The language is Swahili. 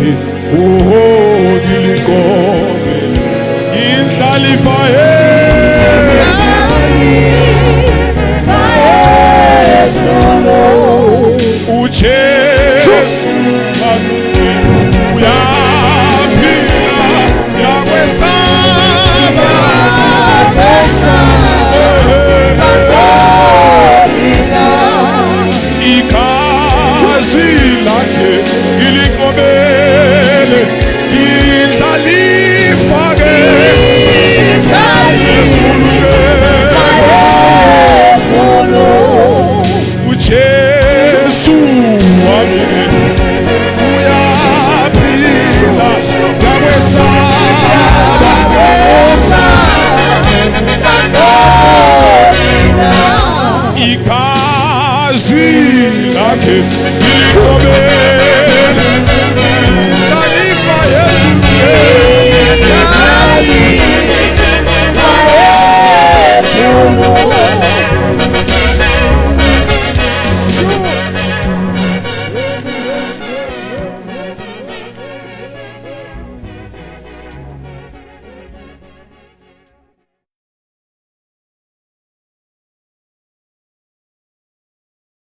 lakhe uhogilikome indlalifa solo ujesu uyaphila yakwesaba ikhazi lakhe ilikobele indlalifake solo ujesu wami uyaphila yakwesaba ikhazi lakhe ilikobele